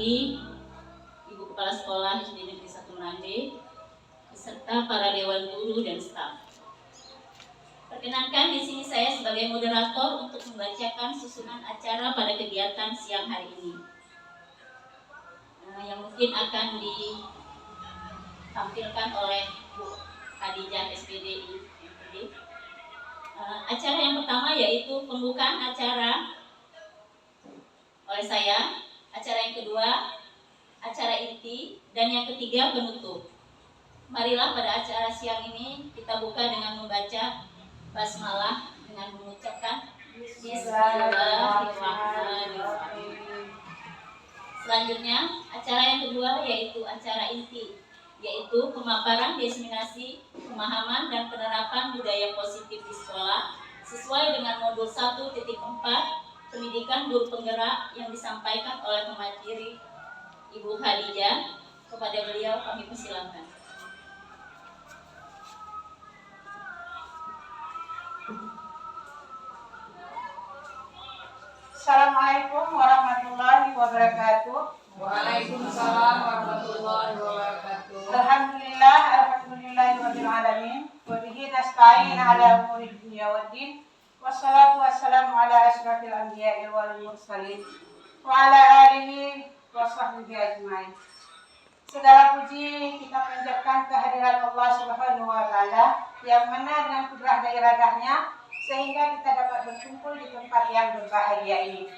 Bupati, Ibu Kepala Sekolah SD Negeri 1 Merande, beserta para dewan guru dan staf. Perkenankan di sini saya sebagai moderator untuk membacakan susunan acara pada kegiatan siang hari ini, yang mungkin akan ditampilkan oleh Bu Khadijah SPDI. Acara yang pertama yaitu pembukaan acara oleh saya, acara yang kedua acara inti, dan yang ketiga penutup. Marilah pada acara siang ini kita buka dengan membaca basmalah dengan mengucapkan Bismillahirrahmanirrahim. Selanjutnya, acara yang kedua yaitu acara inti, yaitu pemaparan diseminasi pemahaman dan penerapan budaya positif di sekolah sesuai dengan modul 1.4 pendidikan guru penggerak yang disampaikan oleh pemateri Ibu Khadijah. Kepada beliau kami persilakan. Assalamualaikum warahmatullahi wabarakatuh. Waalaikumsalam warahmatullahi wabarakatuh. Alhamdulillahirabbil alamin. Wa bihi nasta'in ala umuri dunya waddin. Wassalatu wassalamu ala asyrafil anbiya'i wal mursalin wa ala alihi wa sahbihi ajmain. Segala puji kita panjatkan kehadirat Allah Subhanahu wa taala yang mana dengan kudrah dan iradahnya sehingga kita dapat berkumpul di tempat yang berbahagia ini.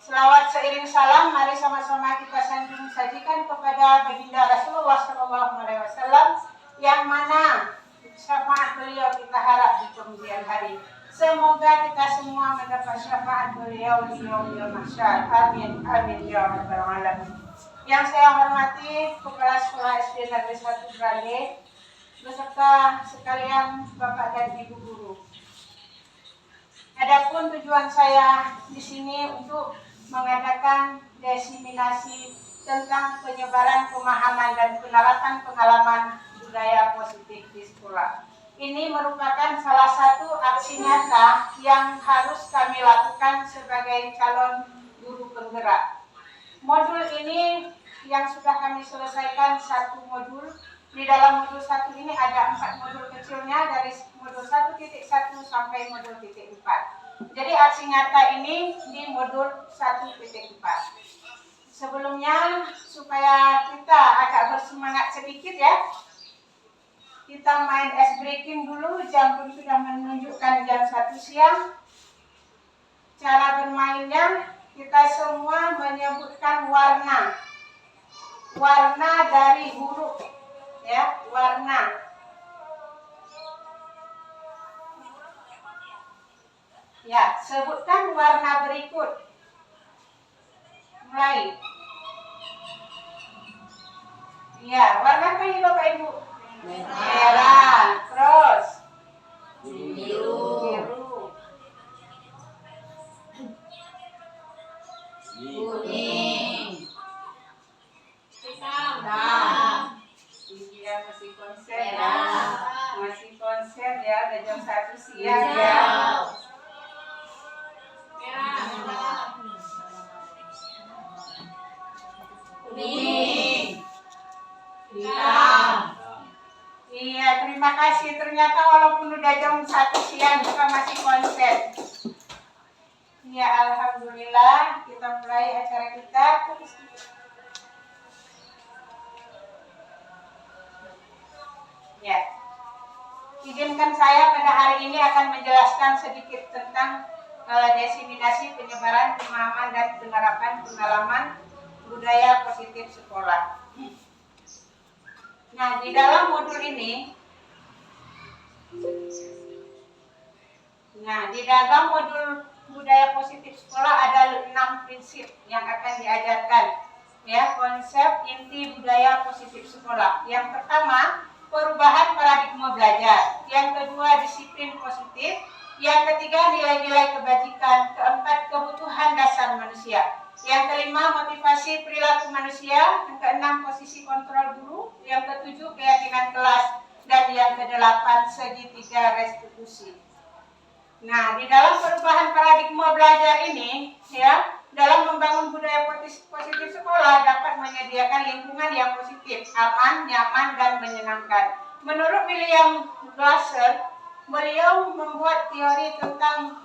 Selawat seiring salam, mari sama-sama kita sanjung sajikan kepada baginda Rasulullah SAW yang mana syafaat beliau kita harap di kemudian hari. Semoga kita semua mendapat syafaat beliau di yaumil mahsyar. Amin amin ya rabbal alamin. Yang saya hormati Kepala Sekolah SD Negeri 1 Merande beserta sekalian Bapak dan Ibu guru. Adapun tujuan saya di sini untuk mengadakan diseminasi tentang penyebaran pemahaman dan penerapan pengalaman budaya positif di sekolah. Ini merupakan salah satu aksi nyata yang harus kami lakukan sebagai calon guru penggerak. Modul ini yang sudah kami selesaikan satu modul. Di dalam modul 1 ini ada 4 modul kecilnya dari modul 1.1 sampai modul 4. Jadi aksi nyata ini di modul 1.4. Sebelumnya supaya kita agak bersemangat sedikit ya, kita main ice breaking dulu. Jam pun sudah menunjukkan jam 1 siang. Cara bermainnya kita semua menyebutkan warna dari huruf ya, warna. Ya, sebutkan warna berikut. Mulai. Ya, warna apa ini Bapak Ibu? Merah. Terus biru. Kuning. Hitam. Dia masih konsen ya. Masih konsen ya, udah jam 1 siang ya. Kuning. Hitam. Iya, terima kasih. Ternyata walaupun udah jam 1 siang juga masih konsen. Ya, alhamdulillah kita mulai acara kita. Ya, izinkan saya pada hari ini akan menjelaskan sedikit tentang diseminasi penyebaran pemahaman dan penerapan pengalaman budaya positif sekolah. Nah, di dalam modul ini, di dalam modul budaya positif sekolah ada 6 prinsip yang akan diajarkan. Ya, konsep inti budaya positif sekolah. Yang pertama, perubahan paradigma belajar. Yang kedua, disiplin positif. Yang ketiga, nilai-nilai kebajikan. Keempat, kebutuhan dasar manusia. Yang kelima, motivasi perilaku manusia. Yang keenam, posisi kontrol guru. Yang ketujuh, keyakinan kelas. Dan yang kedelapan, segitiga restitusi. Nah, di dalam perubahan paradigma belajar ini, ya, dalam membangun budaya positif sekolah dapat menyediakan lingkungan yang positif, aman, nyaman, dan menyenangkan. Menurut William Glasser, beliau membuat teori tentang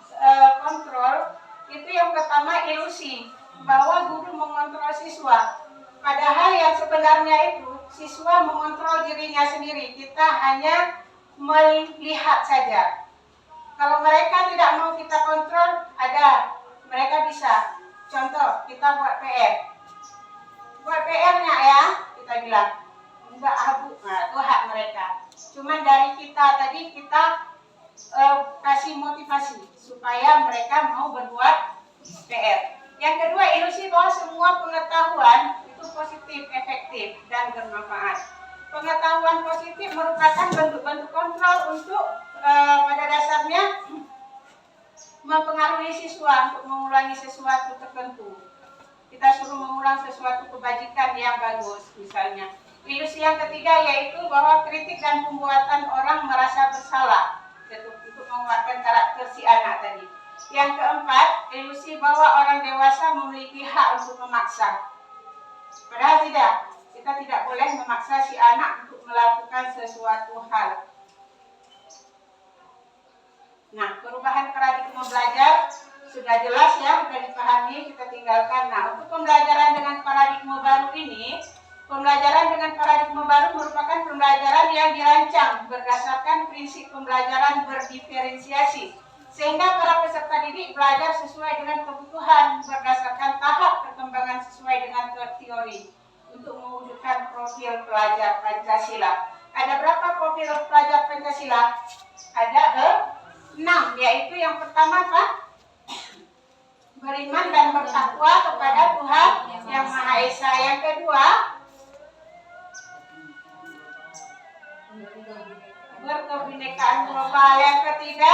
kontrol. Itu yang pertama, ilusi bahwa guru mengontrol siswa. Padahal yang sebenarnya itu siswa mengontrol dirinya sendiri. Kita hanya melihat saja. Kalau mereka tidak mau kita kontrol, mereka bisa. Contoh, kita buat PR. Buat PR-nya ya, kita bilang. Enggak abu, nah, itu hak mereka. Cuman dari kita tadi, kita kasih motivasi supaya mereka mau berbuat PR. Yang kedua, ilusi bahwa semua pengetahuan itu positif, efektif, dan bermanfaat. Pengetahuan positif merupakan bentuk-bentuk kontrol untuk pada dasarnya mempengaruhi siswa untuk mengulangi sesuatu tertentu. Kita suruh mengulang sesuatu kebajikan yang bagus, misalnya. Ilusi yang ketiga yaitu bahwa kritik dan pembuatan orang merasa bersalah untuk menguatkan karakter si anak tadi. Yang keempat, ilusi bahwa orang dewasa memiliki hak untuk memaksa. Padahal tidak. Kita tidak boleh memaksa si anak untuk melakukan sesuatu hal. Nah, perubahan paradigma belajar sudah jelas ya, sudah dipahami, kita tinggalkan. Nah, untuk pembelajaran dengan paradigma baru ini, pembelajaran dengan paradigma baru merupakan pembelajaran yang dirancang berdasarkan prinsip pembelajaran berdiferensiasi, sehingga para peserta didik belajar sesuai dengan kebutuhan berdasarkan tahap perkembangan sesuai dengan teori untuk mewujudkan profil pelajar Pancasila. Ada berapa profil pelajar Pancasila? Ada 6, yaitu yang pertama apa? Beriman dan bertakwa kepada Tuhan Yang Maha Esa. Yang kedua, berkebinekaan global. Yang ketiga,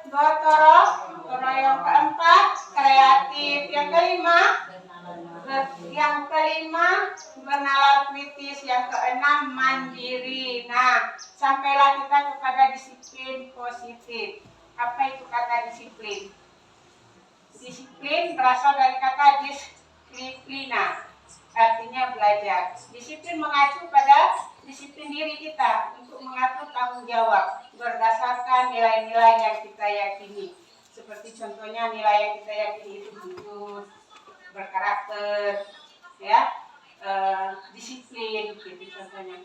gotong royong. Yang keempat, kreatif. Yang kelima, bernalar kritis. Yang keenam, mandiri. Nah, sampailah kita kepada disiplin positif. Apa itu kata disiplin? Disiplin berasal dari kata disiplina, artinya belajar. Disiplin mengacu pada disiplin diri kita untuk mengatur tanggung jawab berdasarkan nilai-nilai yang kita yakini. Seperti contohnya nilai yang kita yakini itu jujur, berkarakter, ya, disiplin, gitu contohnya.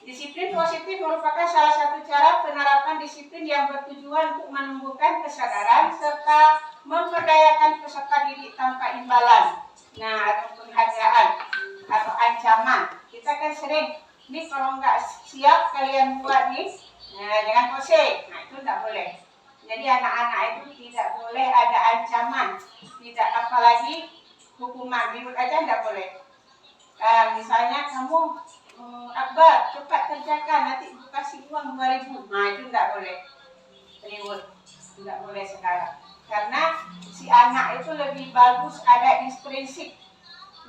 Disiplin positif merupakan salah satu cara penerapan disiplin yang bertujuan untuk menumbuhkan kesadaran serta memperdayakan peserta didik tanpa imbalan, atau penghargaan atau ancaman. Kita kan sering, nih kalau nggak siap kalian buat nih, jangan kose. Nah, itu nggak boleh. Jadi anak-anak itu tidak boleh ada ancaman, tidak, apalagi hukuman, ribut aja nggak boleh. Misalnya kamu Akbar, cepat kerjakan, nanti aku kasih uang 2.000. Nah, itu nggak boleh. Ribut, nggak boleh sekarang. Karena si anak itu lebih bagus ada intrinsik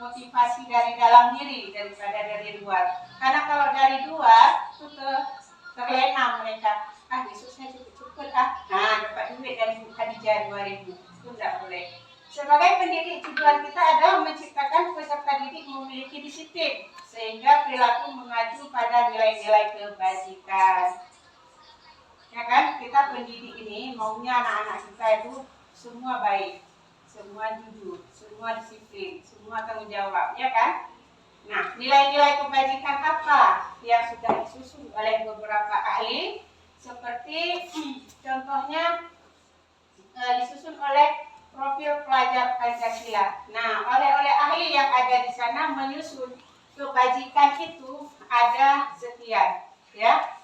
motivasi dari dalam diri daripada dari luar. Karena kalau dari luar itu terlena mereka. Besok saya cepet-cepet dapat duit dari Khadijah 2.000. Itu nggak boleh. Sebagai pendidik, tujuan kita adalah menciptakan peserta didik memiliki disiplin sehingga perilaku mengacu pada nilai-nilai kebajikan. Ya kan, kita pendidik ini maunya anak-anak kita itu semua baik, semua jujur, semua disiplin, semua tanggung jawab, ya kan? Nah, nilai-nilai kebajikan apa yang sudah disusun oleh beberapa ahli? Seperti contohnya disusun oleh profil pelajar Pancasila. Nah, oleh ahli yang ada di sana menyusun kebajikan itu ada sekian, ya.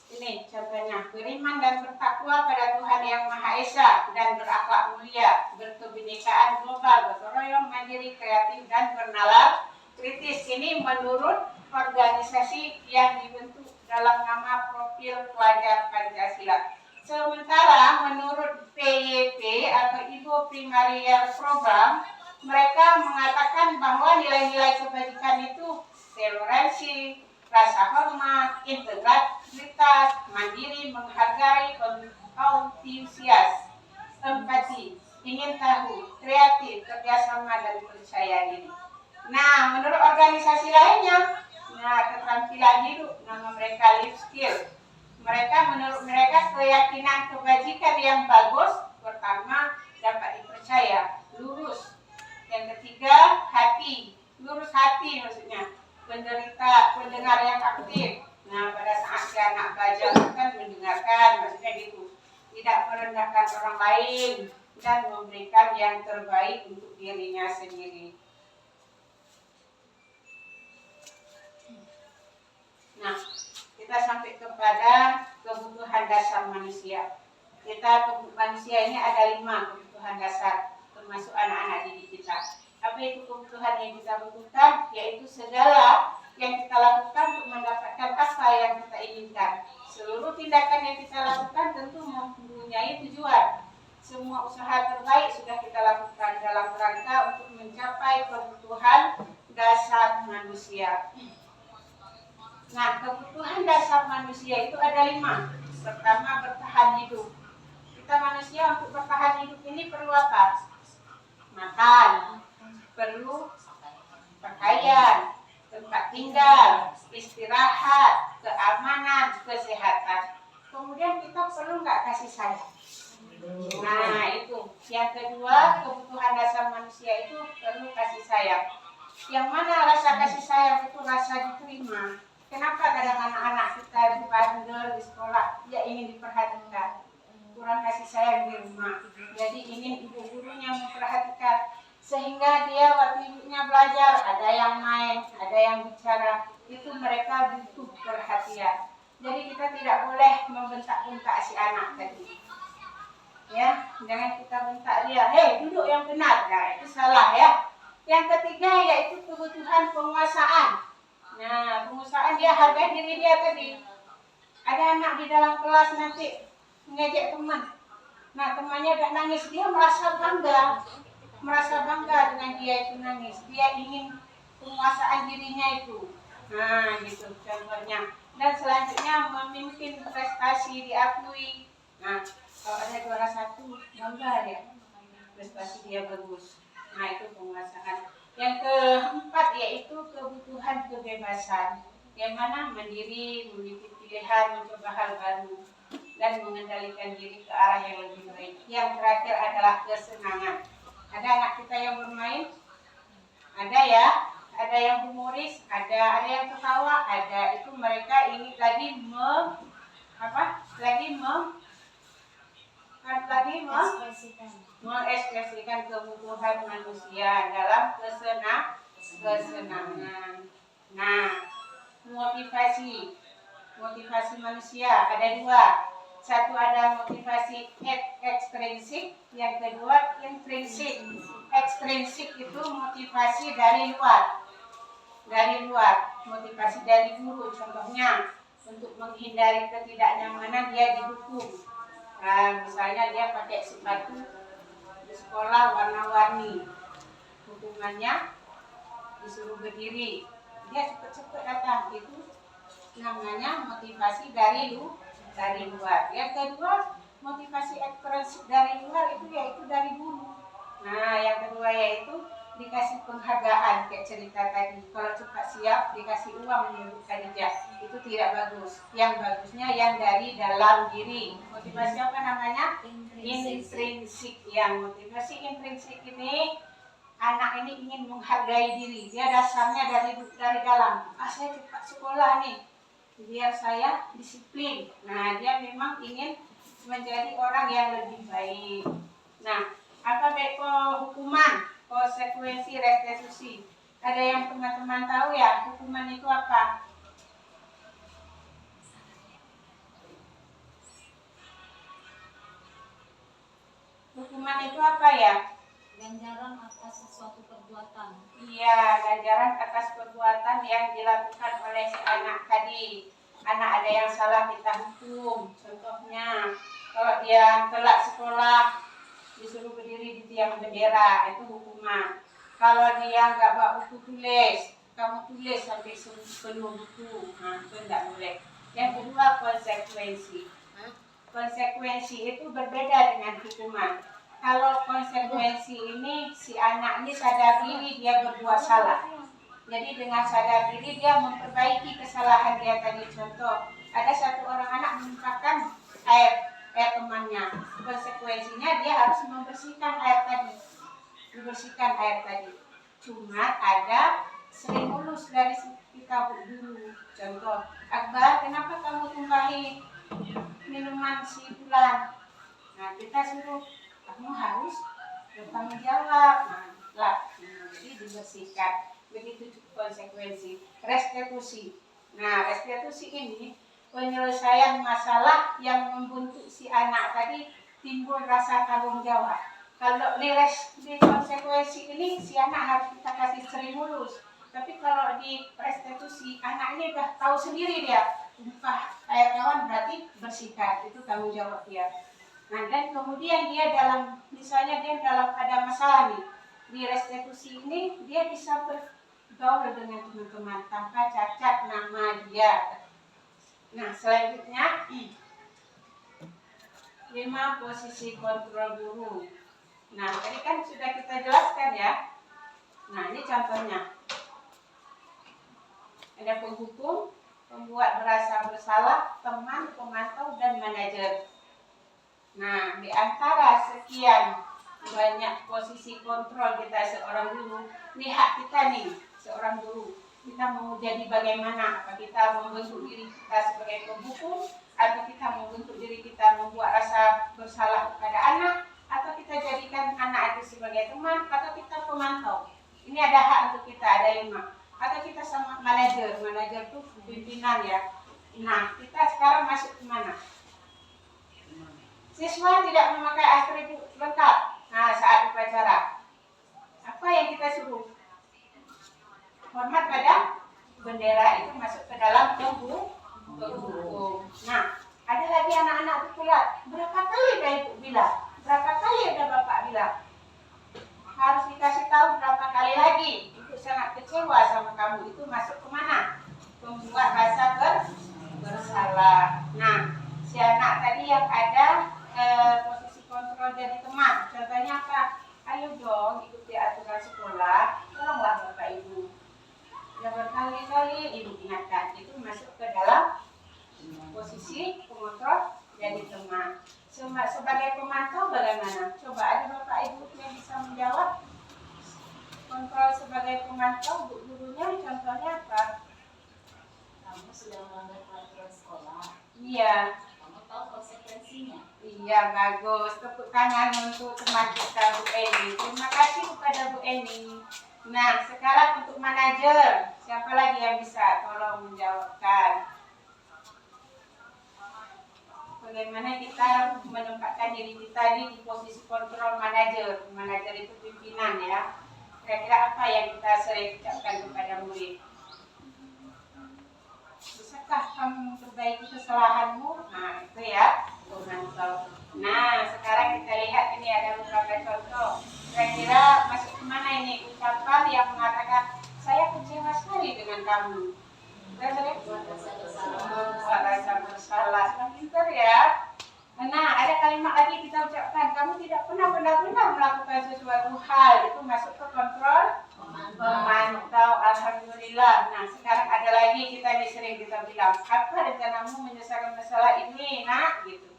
Ini contohnya, beriman dan bertakwa pada Tuhan Yang Maha Esa dan berakhlak mulia, berkebinekaan global, gotong royong, mandiri, kreatif, dan bernalar kritis. Ini menurut organisasi yang dibentuk dalam nama profil pelajar Pancasila. Sementara menurut PYP atau Ibu Primarier Program, mereka mengatakan bahwa nilai-nilai kebajikan itu toleransi, rasa hormat, integritas, mandiri, menghargai, antusias, empati. ingin tahu, kreatif, kerjasama, dan percaya diri. Nah, menurut organisasi lainnya, keterampilan hidup, nama mereka life skill. Menurut mereka keyakinan kebajikan yang bagus, pertama dapat dipercaya, lurus. Yang ketiga, hati, lurus hati maksudnya, pendengar yang aktif. Nah, pada saat si anak belajar kan mendengarkan, maksudnya gitu. Tidak merendahkan orang lain dan memberikan yang terbaik untuk dirinya sendiri. Nah, kita sampai kepada kebutuhan dasar manusia. Manusia ini ada 5 kebutuhan dasar, termasuk anak-anak didik kita. Apa itu kebutuhan yang kita butuhkan? Yaitu segala yang kita lakukan untuk mendapatkan apa yang kita inginkan. Seluruh tindakan yang kita lakukan tentu mempunyai tujuan. Semua usaha terbaik sudah kita lakukan dalam rangka untuk mencapai kebutuhan dasar manusia. Nah, kebutuhan dasar manusia itu ada 5. Pertama, bertahan hidup. Kita manusia untuk bertahan hidup ini perlu apa? Makan, perlu pakaian, tempat tinggal, istirahat, keamanan, kesehatan. Kemudian kita perlu nggak kasih sayang? Nah, itu. Yang kedua, kebutuhan dasar manusia itu perlu kasih sayang. Yang mana rasa kasih sayang itu rasa diterima. Kenapa kadang anak-anak kita bandel di sekolah, dia ingin diperhatikan, kurang kasih sayang di rumah. Jadi ingin ibu gurunya memperhatikan, sehingga dia waktu ibunya belajar, ada yang main, ada yang bicara, itu mereka butuh perhatian. Jadi kita tidak boleh membentak-bentak si anak tadi. Ya, jangan kita bentak dia, hei duduk yang benar, nah itu salah ya. Yang ketiga yaitu kebutuhan penguasaan. Nah, penguasaan dia hargai diri dia tadi. Ada anak di dalam kelas nanti mengejek teman. Nah, temannya udah nangis, dia merasa bangga dengan dia itu nangis. Dia ingin penguasaan dirinya itu. Nah, gitu contohnya. Dan selanjutnya memimpin prestasi diakui. Nah, kalau ada juara 1, bangga dia. Prestasi dia bagus. Nah, itu penguasaan. Yang keempat yaitu kebutuhan kebebasan. Yang mana mandiri, memiliki pilihan, mencoba hal baru, dan mengendalikan diri ke arah yang lebih baik. Yang terakhir adalah kesenangan. Ada anak kita yang bermain, ada ya, ada yang humoris, ada yang ketawa, ada itu mereka ingin lagi mengekspresikan kebutuhan manusia dalam kesenangan. Nah, motivasi manusia ada 2. Satu ada motivasi ekstrinsik, yang kedua intrinsik. Ekstrinsik itu motivasi dari luar. Motivasi dari guru, contohnya untuk menghindari ketidaknyamanan dia didukung. Nah, misalnya dia pakai sepatu di sekolah warna-warni, hukumannya disuruh berdiri, dia cepat-cepat datang. Itu namanya motivasi dari luar. Yang kedua, motivasi ekstrinsik dari luar itu yaitu dari guru. Nah, yang kedua yaitu dikasih penghargaan, kayak cerita tadi. Kalau cepat siap dikasih uang menyebutkan ijazah, itu tidak bagus. Yang bagusnya yang dari dalam diri. Motivasi apa namanya? Intrinsik. Yang motivasi intrinsik ini, anak ini ingin menghargai diri. Dia dasarnya dari dalam. Saya cepat sekolah nih, biar saya disiplin. Nah, dia memang ingin menjadi orang yang lebih baik. Nah, apa hukuman, konsekuensi, restitusi? Ada yang teman-teman tahu ya, hukuman itu apa? Hukuman itu apa ya? Ganjaran atas sesuatu perbuatan. Iya, ganjaran atas perbuatan yang dilakukan oleh si anak tadi. Anak ada yang salah kita hukum. Contohnya, kalau dia telat sekolah, disuruh berdiri di tiang bendera, itu hukuman. Kalau dia nggak bawa buku tulis, kamu tulis sampai penuh buku, nah itu nggak boleh. Yang kedua, konsekuensi. Konsekuensi itu berbeda dengan hukuman. kalau konsekuensi ini si anak ini sadar diri dia berbuat salah. Jadi dengan sadar diri dia memperbaiki kesalahan dia tadi. Contoh, ada satu orang anak menumpahkan air temannya. Konsekuensinya dia harus membersihkan air tadi. Dibersihkan air tadi. Cuma ada sering mulus dari kita dulu. Contoh, Akbar, kenapa kamu tumpahi minuman si fulan? Nah, kita suruh kamu harus bertanggung jawab. Jadi dibersihkan. Begitu konsekuensi. Restitusi. Nah, restitusi ini penyelesaian masalah yang membentuk si anak tadi timbul rasa tanggung jawab. Kalau di konsekuensi ini si anak harus kita kasih stimulus. Tapi kalau di restitusi anaknya udah tahu sendiri dia tumpah air kawan berarti bersihkan, itu tanggung jawab dia. Nah, dan kemudian dia misalnya dia dalam ada masalah nih, di restitusi ini dia bisa bergaul dengan teman-teman tanpa cacat nama dia. Nah, selanjutnya 5 posisi kontrol guru. Nah, tadi kan sudah kita jelaskan ya. Nah, ini contohnya. Ada penghukum, pembuat merasa bersalah, teman, pemantau, dan manajer. Nah, di antara sekian banyak posisi kontrol kita seorang guru, ini hak kita nih, seorang guru. Kita mau jadi bagaimana? Apa kita membentuk diri kita sebagai penghukum, atau kita membentuk diri kita membuat rasa bersalah kepada anak, atau kita jadikan anak itu sebagai teman, atau kita pemantau. Ini ada hak untuk kita, ada 5. Atau kita sama manajer itu pimpinan ya. Nah, kita sekarang masuk ke mana? Siswa tidak memakai atribut lengkap. Nah, saat upacara, apa yang kita suruh? Hormat pada bendera, itu masuk ke dalam penghukum. Nah, ada lagi anak-anak itu pula. Berapa kali dah ibu bilang? Berapa kali ada bapak bilang? Harus dikasih tahu berapa kali lagi. Ibu sangat kecewa sama kamu. Itu masuk ke mana? Membuat rasa bersalah. Nah, si anak tadi yang ada posisi kontrol jadi teman. Contohnya apa? Ayo dong ikuti aturan sekolah. Tolonglah bapak ibu. Yang berkali-kali ibu ingatkan. Itu masuk ke dalam posisi pengontrol jadi teman. Sebagai pemantau bagaimana? Coba ada bapak ibu yang bisa menjawab. Kontrol sebagai pemantau gurunya contohnya apa? Kamu sudah melanggar peraturan sekolah. Iya. Kamu tahu konsekuensinya. Iya, bagus. Tepuk tangan untuk teman kita Bu Eni. Terima kasih kepada Bu Eni. Nah, sekarang untuk manajer, siapa lagi yang bisa tolong menjawabkan? Bagaimana kita menempatkan diri kita di posisi kontrol manajer? Manajer itu pimpinan ya. Kira-kira apa yang kita sering ucapkan kepada murid? Bisakah kamu memperbaiki kesalahanmu? Nah, itu ya, memantau. Nah, sekarang kita lihat ini ada beberapa contoh. Kira-kira masuk kemana ini ucapan yang mengatakan saya kecewa sekali dengan kamu? Buat rasa bersalah. Pintar ya. Nah, ada kalimat lagi kita ucapkan, kamu tidak pernah benar-benar melakukan sesuatu hal. Itu masuk ke kontrol memantau. Alhamdulillah. Nah, sekarang ada lagi kita sering kita bilang, apa rencanamu menyelesaikan masalah ini, nak? Gitu.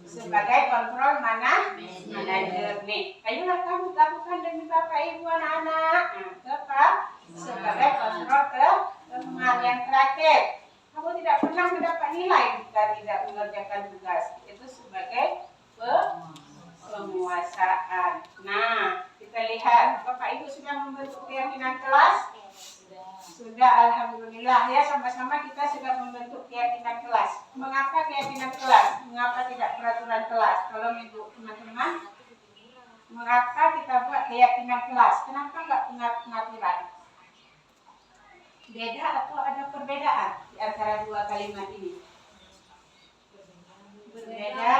Sebagai kontrol manajer nih. Ayolah kamu lakukan demi bapak ibu anak-anak. Nah, sebagai kontrol teman yang terakhir. Kamu tidak pernah mendapat nilai jika tidak mengerjakan tugas. Itu sebagai penguasaan. Nah, kita lihat Bapak Ibu sudah membentuk keyakinan kelas. Sudah, alhamdulillah ya, sama-sama kita sudah membentuk keyakinan kelas. Mengapa keyakinan kelas? Mengapa tidak peraturan kelas? Kalau ibu teman-teman, mengapa kita buat keyakinan kelas? Kenapa nggak pengaturan? Beda atau ada perbedaan di antara dua kalimat ini? Berbeda,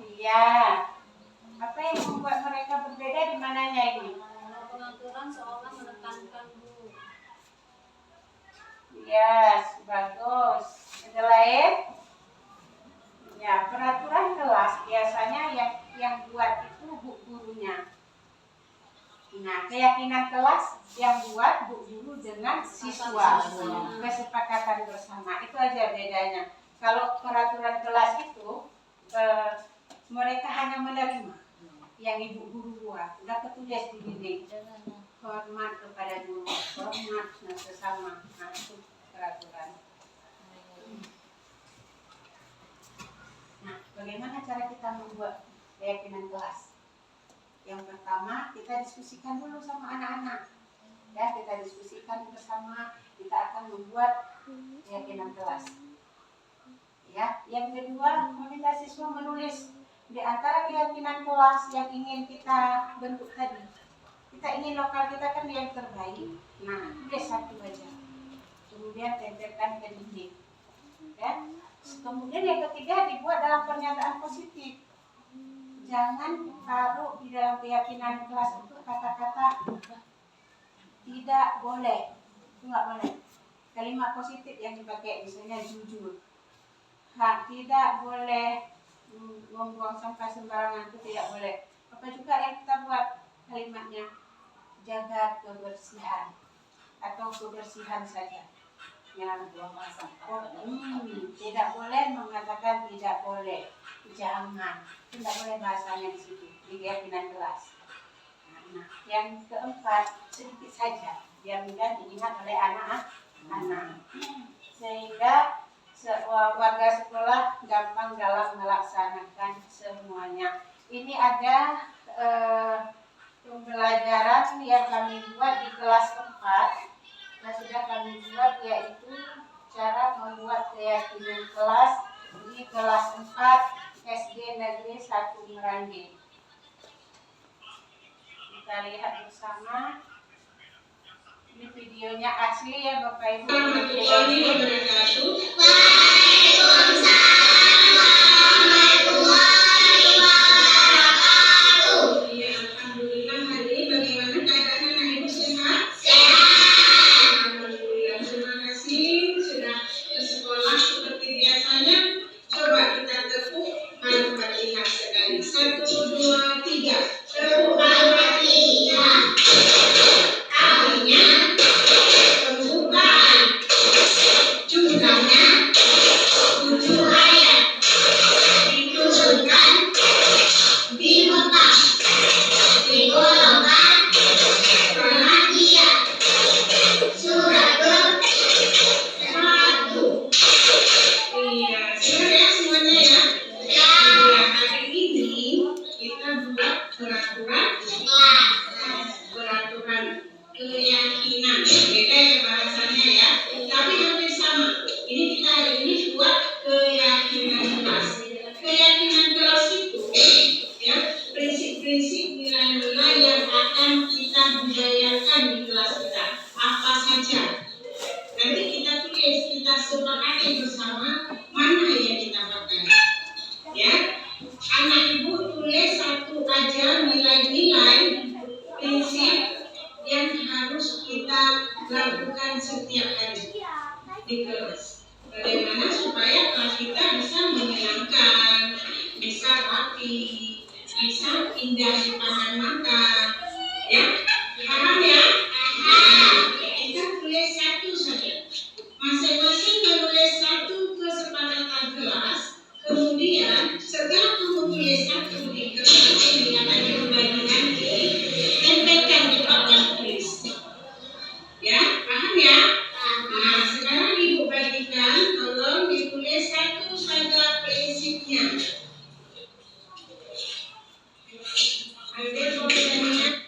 iya. Apa yang membuat mereka berbeda di mananya ini? Pengaturan seolah menekankan guru. Yes, bagus. Ada lain? Ya, peraturan kelas biasanya yang yang buat itu bu gurunya. Nah, keyakinan kelas yang buat bu guru dengan siswa. Kesepakatan bersama. Itu aja bedanya. Kalau peraturan kelas itu mereka hanya menerima yang ibu guru buat. Udah ketulis di dinding. Hormat kepada guru, hormat sesama. Nah, itu peraturan. Nah, bagaimana cara kita membuat keyakinan kelas? Yang pertama, kita diskusikan dulu sama anak-anak. Ya, kita diskusikan bersama, kita akan membuat keyakinan kelas. Ya, yang kedua, meminta siswa menulis di antara keyakinan kelas yang ingin kita bentuk tadi. Kita ingin lokal kita kan yang terbaik. Nah, tulis satu aja. Kemudian tempelkan ke dinding. Ya. Kemudian yang ketiga dibuat dalam pernyataan positif. Jangan taruh di dalam keyakinan kelas itu kata-kata tidak boleh. Itu nggak boleh. Kalimat positif yang dipakai misalnya jujur. Tidak boleh membuang sampah sembarangan, itu tidak boleh. Apa juga yang kita buat kalimatnya? Jaga kebersihan atau kebersihan saja. Yang tidak boleh mengatakan tidak boleh, jangan, tidak boleh bahasanya di situ di keyakinan kelas. Nah, yang keempat sedikit saja biar mudah diingat oleh anak-anak sehingga warga sekolah gampang dalam melaksanakan semuanya. Ini ada pembelajaran yang kami buat di kelas 4. Sudah kami buat yaitu cara membuat keyakinan kelas di kelas 4 SD Negeri 1 Merangge. Kita lihat bersama. Ini videonya asli ya Bapak Ibu. Warahmatullahi wabarakatuh. Ya, alhamdulillah hari ini bagaimana keadaan anak ibu sehat? Alhamdulillah, terima kasih sudah ke sekolah seperti biasanya. Coba kita tepuk Al-Fatihah sekali. 1, 2, 3. Tepuk Al-Fatihah. Artinya pembukaan. Jumlahnya 7 ayat. Diturunkan di Mekah. Digolongkan perhatian. Suratul 1. Iya, sudah ya semuanya ya. Nah, hari ini kita buat peraturan keyakinan. Beda ya bahasanya ya. Tapi hampir sama. Ini kita hari ini buat keyakinan kelas. Keyakinan kelas itu ya prinsip-prinsip nilai-nilai yang akan kita budayakan di kelas kita. Apa saja? Nanti kita tulis, kita sepakati bersama mana yang kita pakai. Ya, anak ibu tulis satu aja nilai-nilai prinsip yang harus kita lakukan setiap hari di kelas. Bagaimana supaya kelas kita bisa menyenangkan, bisa rapi, bisa indah dipandang mata. Ya, paham ya? Kita tulis satu saja. Masing-masing menulis satu kesepakatan kelas. Kemudian setelah kamu tulis satu di kertas ini yang akan dibagikan, tempelkan di papan tulis. Ya, paham ya? Nah, sekarang ibu bagikan, tolong ditulis satu saja prinsipnya. Ambil pulpennya.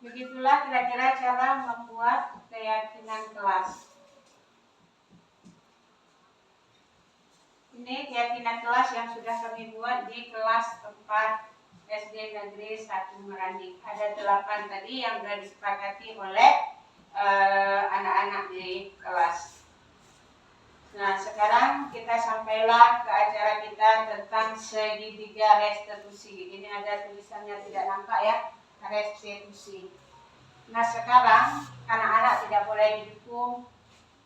Begitulah kira-kira cara membuat keyakinan kelas. Ini keyakinan kelas yang sudah kami buat di kelas 4 SD Negeri 1 Merandik. Ada 8 tadi yang sudah disepakati oleh anak-anak di kelas. Nah, sekarang kita sampailah ke acara kita tentang segitiga restitusi. Ini ada tulisannya tidak nampak ya, restitusi. Nah, sekarang anak-anak tidak boleh didukung.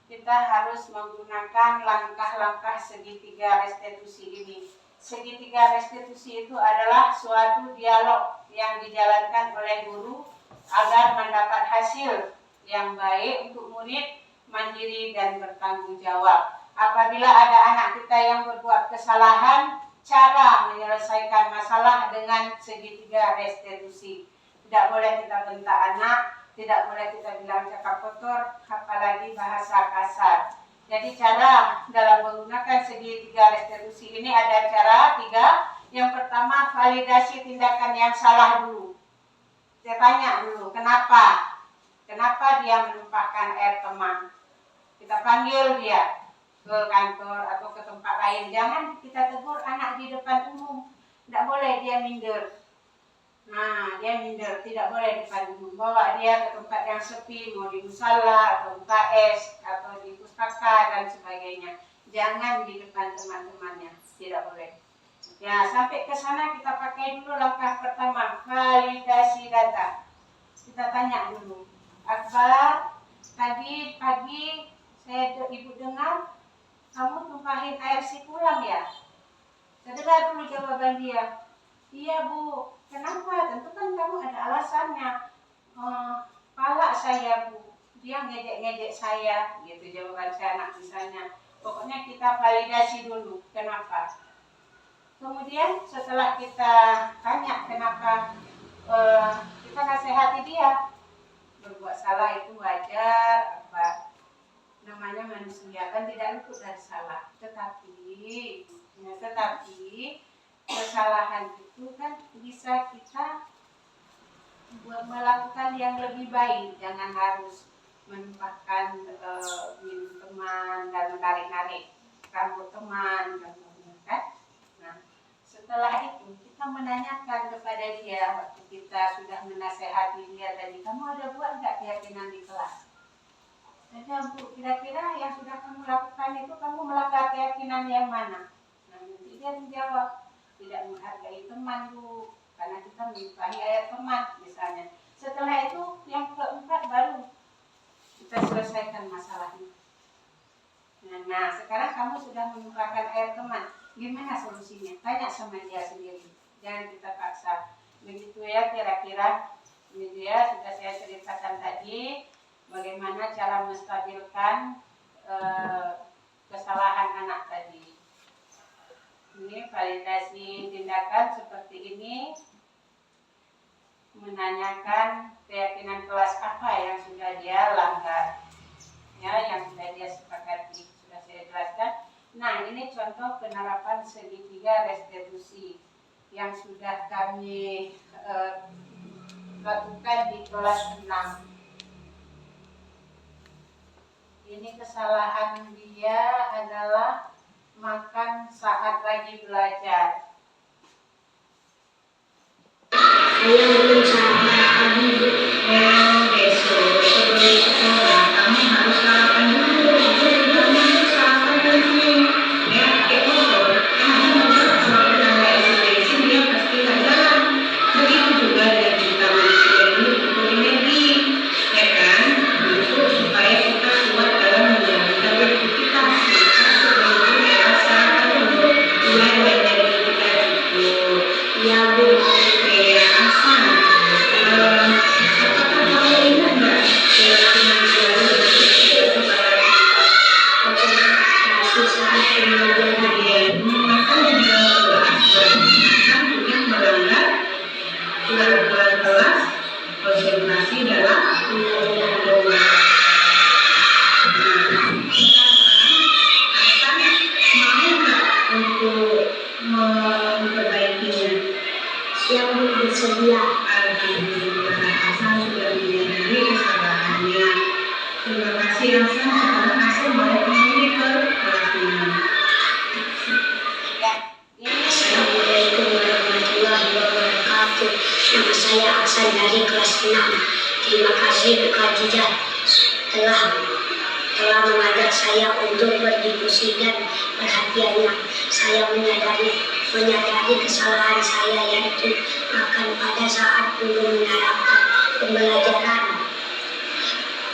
Kita harus menggunakan langkah-langkah segitiga restitusi ini. Segitiga restitusi itu adalah suatu dialog yang dijalankan oleh guru agar mendapat hasil yang baik untuk murid mandiri dan bertanggung jawab. Apabila ada anak kita yang berbuat kesalahan, cara menyelesaikan masalah dengan segitiga restitusi. Tidak boleh kita bentak anak, tidak boleh kita bilang cakap kotor, apalagi bahasa kasar. Jadi cara dalam menggunakan segitiga restitusi ini ada cara 3. Yang pertama, validasi tindakan yang salah dulu. Saya tanya dulu, kenapa? Kenapa dia menumpahkan air teman? Kita panggil dia ke kantor atau ke tempat lain. Jangan kita tegur anak di depan umum. Tidak boleh dia minder. Nah, dia minder, tidak boleh di depan umum. Bawa dia ke tempat yang sepi, mau di musala atau UKS atau di pustaka dan sebagainya. Jangan di depan teman-temannya, tidak boleh. Ya, sampai ke sana kita pakai dulu langkah pertama, validasi data. Kita tanya dulu, Akbar, tadi pagi ibu dengar kamu tumpahin air si pulang ya? Saya dengar dulu jawaban dia. Iya bu, kenapa? Tentu kan kamu ada alasannya. Palak saya bu, dia ngejek-ngejek saya, gitu jawaban saya anak misalnya. Pokoknya kita validasi dulu, kenapa? Kemudian setelah kita tanya kenapa, kita nasihati dia. Berbuat salah itu wajar, apa? Namanya manusia kan tidak luput dari salah, tetapi kesalahan itu kan bisa kita melakukan yang lebih baik. Jangan harus menumpahkan minum teman dan menarik-narik rambut teman dan kan. Nah, setelah itu kita menanyakan kepada dia waktu kita sudah menasehati dia tadi, kamu ada buat nggak keyakinan di kelas? Jadi bu, kira-kira yang sudah kamu lakukan itu kamu melanggar keyakinan yang mana? Nah, nanti dia menjawab, tidak menghargai teman bu, karena kita menyukai ayat teman misalnya. Setelah itu yang keempat baru kita selesaikan masalah ini. Nah, sekarang kamu sudah menumpahkan air teman, gimana solusinya? Tanya sama dia sendiri, jangan kita paksa. Begitu ya kira-kira. Ini dia sudah saya ceritakan tadi. Bagaimana cara menstabilkan kesalahan anak tadi. Ini validasi tindakan seperti ini. Menanyakan keyakinan kelas apa yang sudah dia langgar. Ya, yang sudah dia sepakati. Sudah saya jelaskan. Nah, ini contoh penerapan segitiga restitusi yang sudah kami lakukan di kelas 6. Ini kesalahan dia adalah makan saat lagi belajar. Saya belum sarapan dulu. Besok sebelum sekolah kamu harus sarapan dulu. Kamu sarapan dulu. Ya, kayak motor. Kamu motor dan nggak isi dia pasti nggak jalan. Begitu juga dengan kita manusia dulu untuk energi, ya kan? Untuk supaya kita kuat dalam menjalankan aktivitas. Sebelum kita sarapan dulu, biar energi kita cukup. Ya bu. Konsentrasi dalam mau nggak untuk memperbaikinya? Yang bersedia. Alhamdulillah, asal sudah Terima kasih langsung sekarang langsung boleh kembali ke keyakinan. Ya, ini Assalamualaikum warahmatullahi wabarakatuh. Nama saya Aksan dari kelas 6. Terima kasih Bu Khadijah telah mengajak saya untuk berdiskusi dan perhatiannya. Saya menyadari kesalahan saya, yaitu akan pada saat belum menerapkan pembelajaran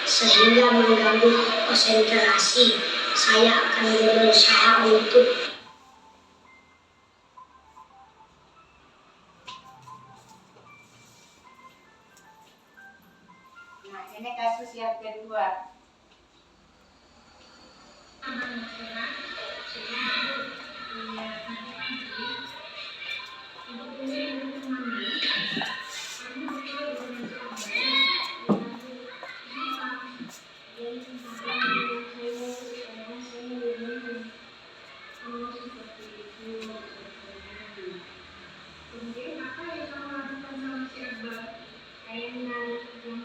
sehingga mengganggu konsentrasi. Saya akan berusaha untuk Nah, ini kasus yang kedua. Kemudian apa yang kamu lakukan sama si Akbar? Kayak ngantuk.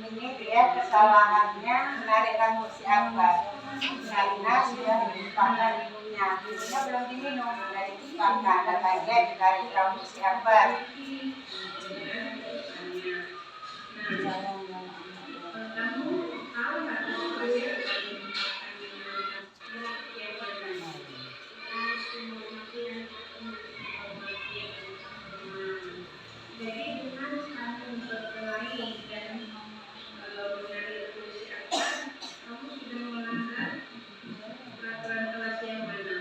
Ini dia kesalahannya menarik rambut si Akbar karena sudah ditimpakan minumnya. Minumnya belum diminum, sudah ditimpakan dan lagi ditarik rambut si Akbar. Jadi dengan saling berkelahi dan menarik kursi Akbar, kamu sudah melanggar peraturan kelas yang mana?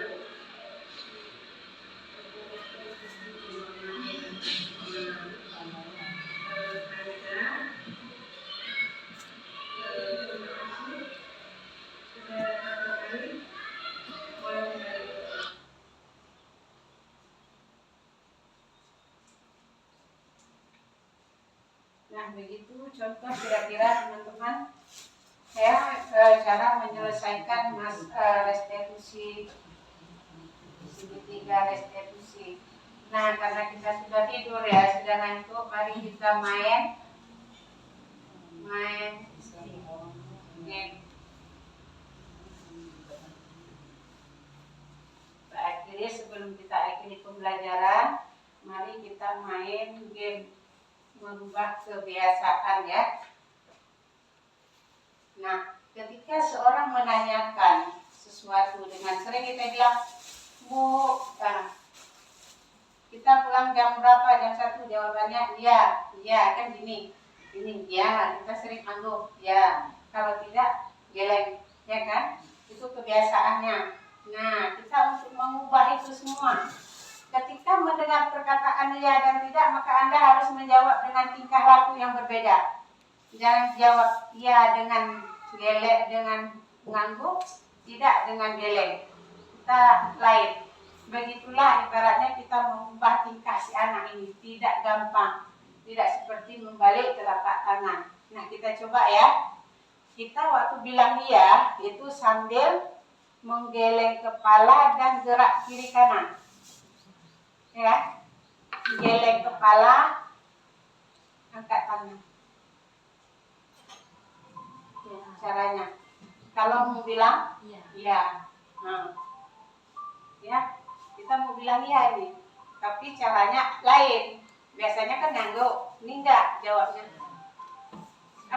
Nah, begitu contoh kira-kira teman-teman saya cara menyelesaikan restitusi segitiga restitusi. Nah, karena kita sudah tidur ya, sudah ngantuk, mari kita main game. Kita akhiri sebelum kita akhiri pembelajaran, mari kita main game merubah kebiasaan ya. Nah, ketika seorang menanyakan sesuatu dengan sering kita bilang, Bu, kita pulang jam berapa? Jam 1, jawabannya iya, kan gini, ya, kita sering anggap ya, kalau tidak geleng, ya kan? Itu kebiasaannya. Nah, kita untuk mengubah itu semua. Ketika mendengar perkataan ya dan tidak, maka Anda harus menjawab dengan tingkah laku yang berbeda. Jangan jawab ya dengan gelek, dengan mengangguk, tidak dengan geleng. Kita lain. Begitulah ibaratnya kita mengubah tingkah si anak ini. Tidak gampang. Tidak seperti membalik telapak tangan. Nah, kita coba ya. Kita waktu bilang iya, itu sambil menggeleng kepala dan gerak kiri kanan. Ya, geleng kepala, angkat tangan. Ya, caranya. Kalau mau bilang, iya. Nah, ya, kita mau bilang iya ini. Tapi caranya lain. Biasanya kan ngangguk. Ini enggak jawabnya.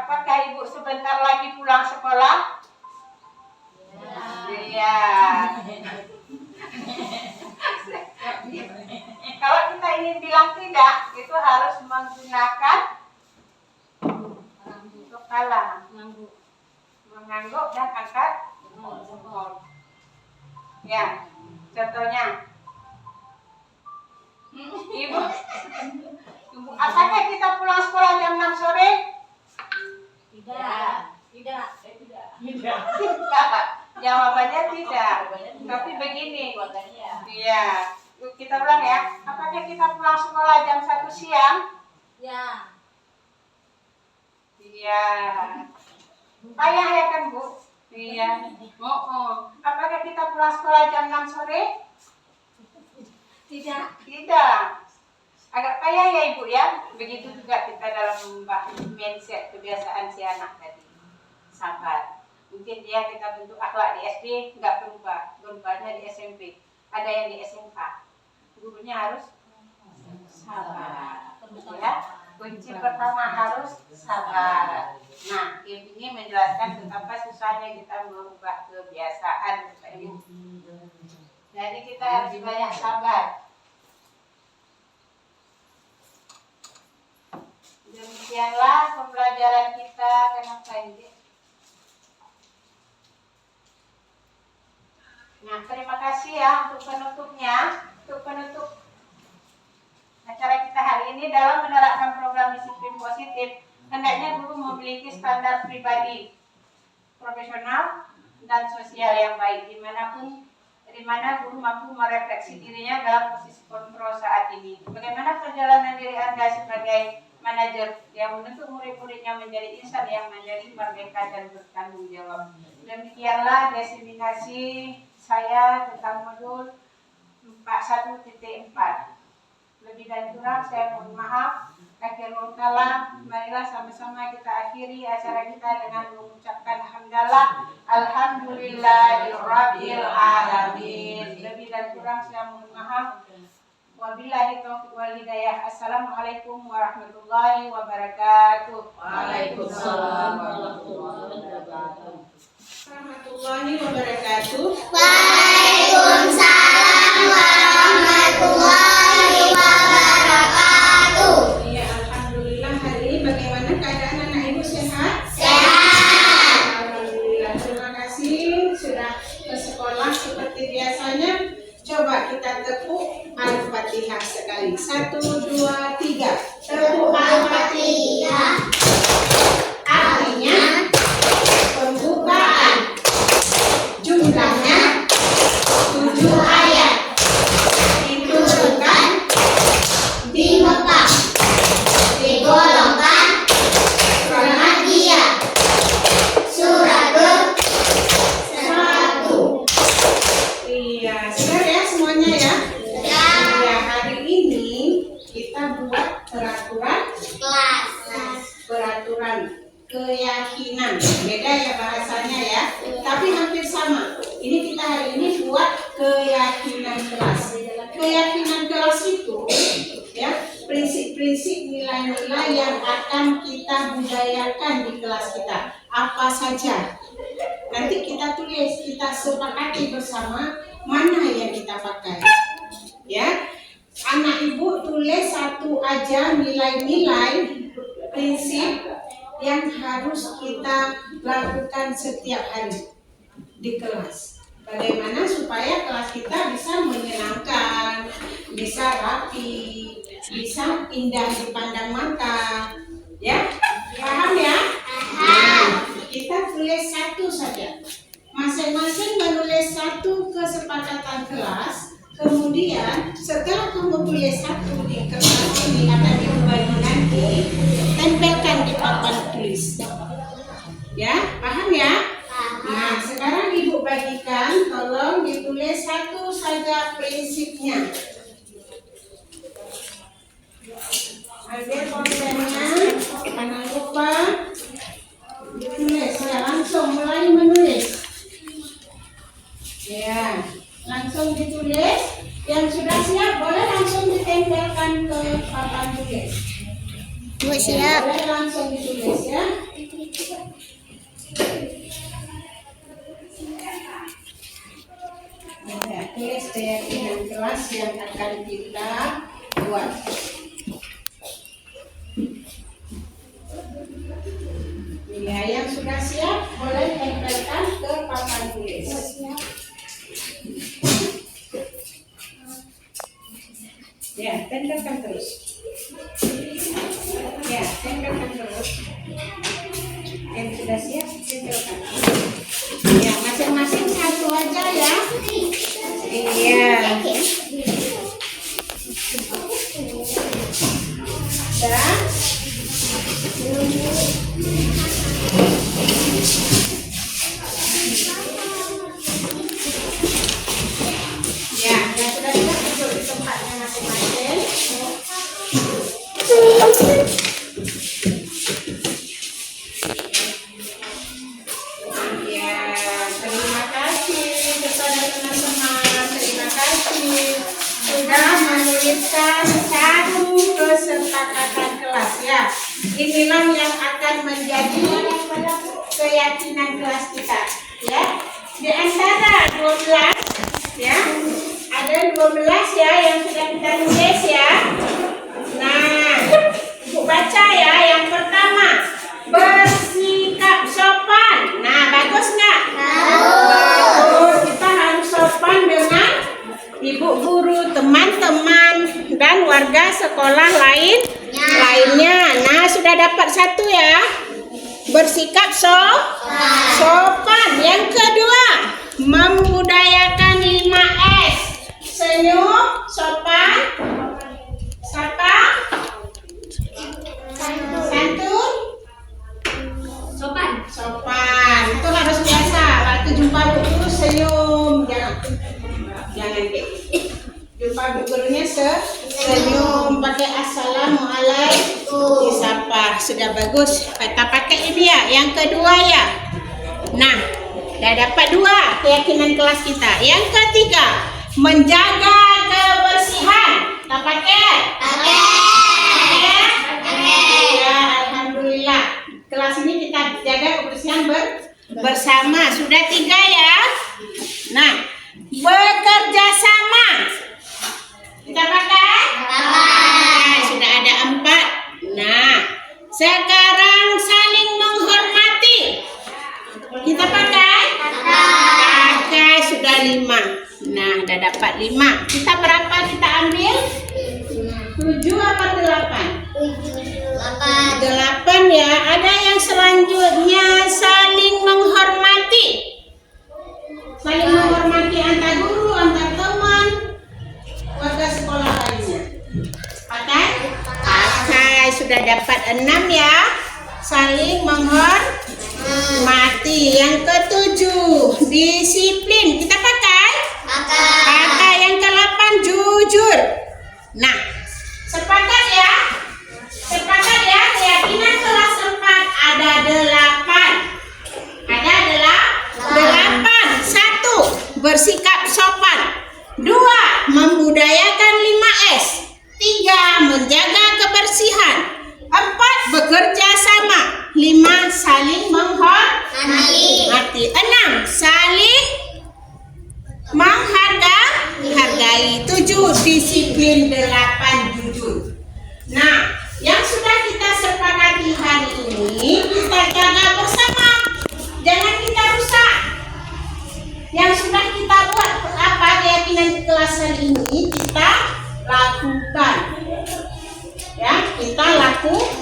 Apakah ibu sebentar lagi pulang sekolah? Iya. Kalau kita ingin bilang tidak, itu harus menggunakan kepala, mengangguk dan angkat jempol. Ya, contohnya, ibu, apakah kita pulang sekolah jam 6 sore? Tidak. Jawabannya tidak. Tapi begini, iya. Kita ulang ya. Apakah kita pulang sekolah jam 1 siang? Ya. Iya. Payah ya kan Bu? Iya. Apakah kita pulang sekolah jam 6 sore? Tidak. Agak payah ya Ibu ya. Begitu juga kita dalam mengubah mindset kebiasaan si anak tadi. Sabar. Mungkin dia kita bentuk akhlak di SD nggak berubah. Berubahnya di SMP. Ada yang di SMK. Gurunya harus sabar. Ya. Kunci pertama harus sabar. Nah, ini menjelaskan betapa susahnya kita merubah kebiasaan. Jadi kita harus banyak sabar. Demikianlah pembelajaran kita. Kenapa ini? Nah, terima kasih ya untuk penutupnya. Untuk penutup acara kita hari ini dalam menerapkan program disiplin positif, hendaknya guru memiliki standar pribadi, profesional, dan sosial yang baik di mana guru mampu merefleksi dirinya dalam posisi kontrol saat ini. Bagaimana perjalanan diri Anda sebagai manajer yang menuntut murid-muridnya menjadi insan yang menjadi merdeka dan bertanggung jawab. Demikianlah diseminasi saya tentang modul 41.4. Lebih dan kurang saya mohon maaf. Akhirul kalam, marilah sama-sama kita akhiri acara kita dengan mengucapkan hamdalah alhamdulillahirabbil alamin. Lebih dan kurang saya mohon maaf. Wabillahi taufiq wal hidayah. Assalamualaikum warahmatullahi wabarakatuh. Waalaikumsalam warahmatullahi wabarakatuh. Warahmatullahi wabarakatuh. Waalaikumsalam warahmatullahi wabarakatuh. Ya, alhamdulillah hari ini bagaimana keadaan anak ibu sehat? Sehat. Alhamdulillah. Terima kasih sudah ke sekolah seperti biasanya. Coba kita tepuk Al-Fatihah sekali. 1, 2, 3. Tepuk Al-Fatihah. Artinya pembukaan. Jumlahnya 7 ayat. Diturunkan di Mekah. Digolongkan Al-Makkiyah. Surah ke-1. Iya, sudah ya semuanya ya? Ya, hari ini kita buat peraturan keyakinan. Beda ya bahasanya ya, tapi hampir sama. Ini kita hari ini buat keyakinan kelas. Keyakinan kelas itu ya, prinsip-prinsip nilai-nilai yang akan kita budayakan di kelas kita. Apa saja? Nanti kita tulis, kita sepakati bersama mana yang kita pakai. Ya, anak ibu tulis satu aja nilai-nilai prinsip yang harus kita lakukan setiap hari di kelas. Bagaimana supaya kelas kita bisa menyenangkan, bisa rapi, bisa indah dipandang mata. Ya, paham ya? Nah, kita tulis satu saja. Masing-masing menulis satu kesepakatan kelas. Kemudian setelah kamu tulis satu di kertas ini akan dibagi nanti, tempelkan di papan tulis. Ya, paham ya? Nah, sekarang ibu bagikan, tolong ditulis satu saja prinsipnya. Ambil pulpennya, jangan lupa ditulis. Ya, langsung mulai menulis. Ya, langsung ditulis. Yang sudah siap boleh langsung ditempelkan ke papan tulis. Bu siap. Boleh langsung ditulis ya. Ya, tulis keyakinan kelas yang akan kita buat. Ya, yang sudah siap boleh tempelkan ke papan tulis. Ya, tempelkan terus. Ya, tempelkan terus. Yang sudah siap, tempelkan. Ya, masing-masing satu aja ya. Iya. Sudah. inilah yang akan menjadi keyakinan kelas kita, ya. Di antara 12, ya, ada 12 ya yang sudah kita tulis ya. Nah, Ibu baca ya. Yang pertama, bersikap sopan. Nah, bagus nggak? Bagus. Kita harus sopan dengan ibu guru, teman-teman, dan warga sekolah lainnya. Nah, sudah dapat 1 ya. Bersikap sopan. Yang kedua, membudayakan 5S. Senyum, sopan, sapa, santun, sopan. Itu harus biasa. Waktu jumpa bu guru senyum, jangan kayak jumpa bu gurunya senyum, pakai assalamualaikum, disapa. Sudah bagus. Kita pakai ini ya. Yang kedua ya. Nah, udah dapat 2 keyakinan kelas kita. Yang ketiga, menjaga kebersihan. Kita pakai? Ya, alhamdulillah. Kelas ini kita jaga kebersihan bersama. Sudah 3 ya. Nah, bekerja sama. Kita pakai? Nah, sudah ada 4. Nah, sekarang saling menghormati. Kita pakai? Pakai, sudah 5. Nah, udah dapat 5. Kita berapa kita ambil? 7 apa 8? 8 ya. Ada yang selanjutnya, saling menghormati. Saling menghormati antar guru, antar teman, warga sekolah lainnya. Pakai? Pakai, sudah dapat 6 ya. Saling menghormati. Yang ke-7, disiplin. Kita pakai? Pakai. Yang ke-8, jujur. Nah, sepakat ya? Sepakat ya? Keyakinan kelas 4 ada 8. Ada 8. 1, bersikap sopan. 2, membudayakan 5S. 3, menjaga kebersihan. 4, bekerja sama. 5, saling menghormati. 6, saling menghargai. 7, disiplin. 8, jujur. Nah, yang sudah kita sepakati hari ini kita jaga bersama. Jangan kita rusak. Yang sudah kita buat keyakinan kelas hari ini kita lakukan. Ya, kita lakukan.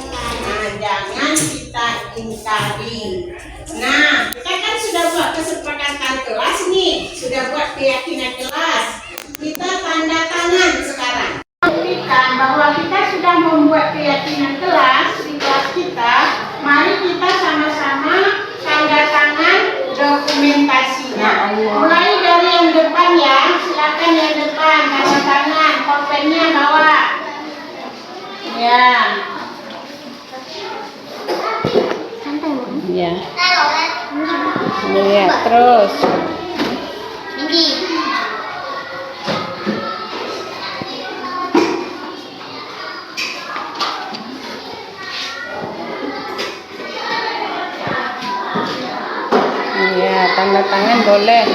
Nah, jangan kita ingkari. Nah, kita kan sudah buat kesepakatan kelas nih, sudah buat keyakinan kelas. Kita tanda tangan sekarang. Buktikan bahwa kita sudah membuat keyakinan kelas di kelas kita. Mari kita sama-sama tanda tangan dokumentasinya. Mulai dari yang depan ya, silakan yang depan tanda tangan, pulpennya bawa. Ya. Ya. Lihat terus. Ya, tanda tangan boleh.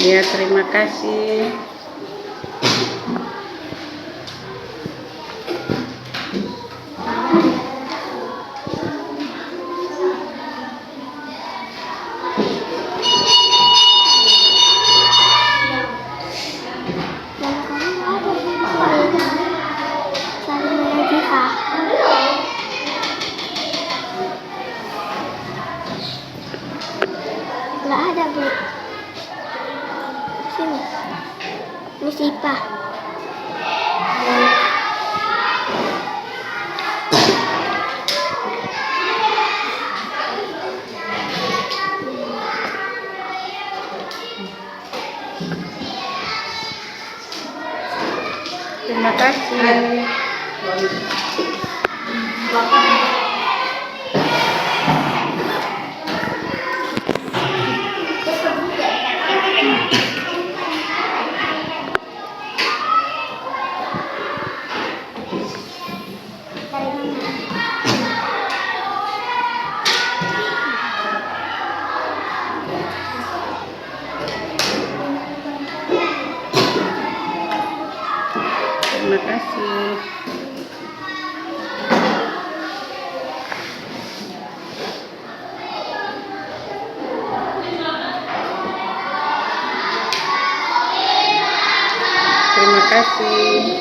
Ya, terima kasih. Nggak ada, Bu. Sini. Terima kasih. Terima kasih.